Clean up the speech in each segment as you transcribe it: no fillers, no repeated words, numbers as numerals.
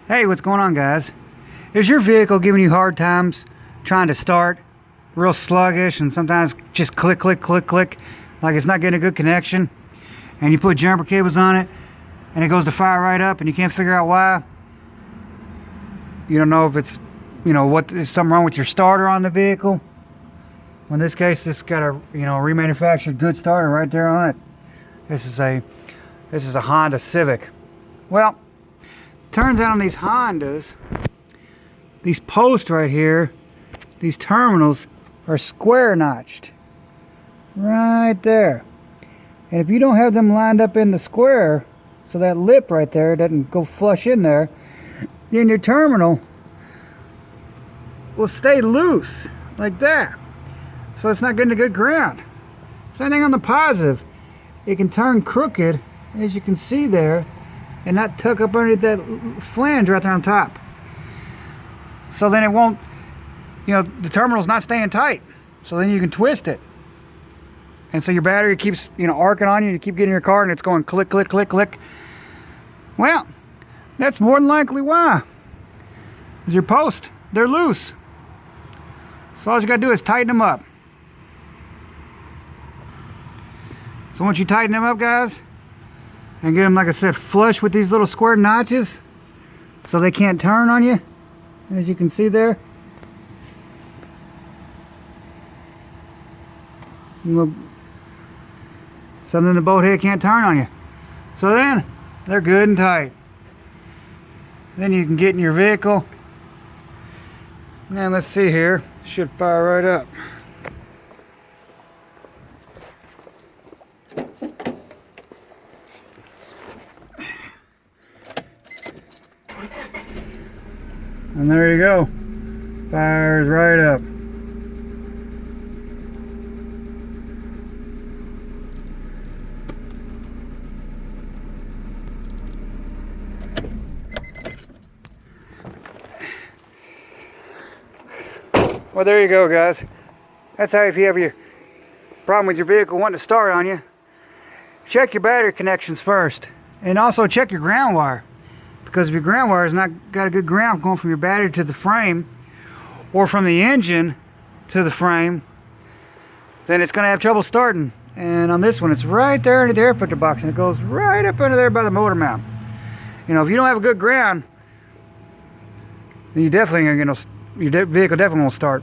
Hey, what's going on, guys? Is your vehicle giving you hard times trying to start? Real sluggish and sometimes just click, click, click, click, like it's not getting a good connection? And you put jumper cables on it and it goes to fire right up and you can't figure out why? You don't know if it's, what is something wrong with your starter on the vehicle? Well, in this case, this got a, remanufactured good starter right there on it. This is a Honda Civic. Well, turns out on these Hondas, these posts right here, these terminals are square notched right there. And if you don't have them lined up in the square, so that lip right there doesn't go flush in there, then your terminal will stay loose like that. So it's not getting a good ground. Same thing on the positive. It can turn crooked, as you can see there, and not tuck up underneath that flange right there on top. So then it won't, the terminal's not staying tight. So then you can twist it. And so your battery keeps, arcing on you, and you keep getting in your car and it's going click, click, click, click. Well, that's more than likely why. Is your posts, they're loose. So all you gotta do is tighten them up. So once you tighten them up, guys, and get them, like I said, flush with these little square notches so they can't turn on you, as you can see there. Look, so then the bolt head can't turn on you. So then they're good and tight. Then you can get in your vehicle, and let's see here, should fire right up. And there you go, fires right up. Well, there you go, guys. That's how, if you have your problem with your vehicle wanting to start on you, check your battery connections first, and also check your ground wire. Because if your ground wire has not got a good ground going from your battery to the frame, or from the engine to the frame, then it's going to have trouble starting. And on this one, it's right there under the air filter box, and it goes right up under there by the motor mount. If you don't have a good ground, then you definitely your vehicle definitely won't start.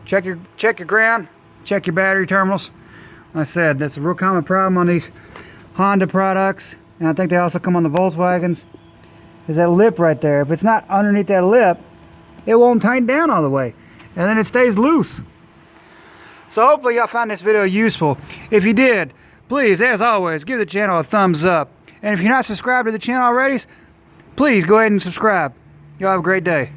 Check your ground, check your battery terminals. Like I said, that's a real common problem on these Honda products, and I think they also come on the Volkswagens. Is that lip right there. If it's not underneath that lip, it won't tighten down all the way, and then it stays loose. So hopefully y'all found this video useful. If you did, please, as always, give the channel a thumbs up. And if you're not subscribed to the channel already, please go ahead and subscribe. Y'all have a great day.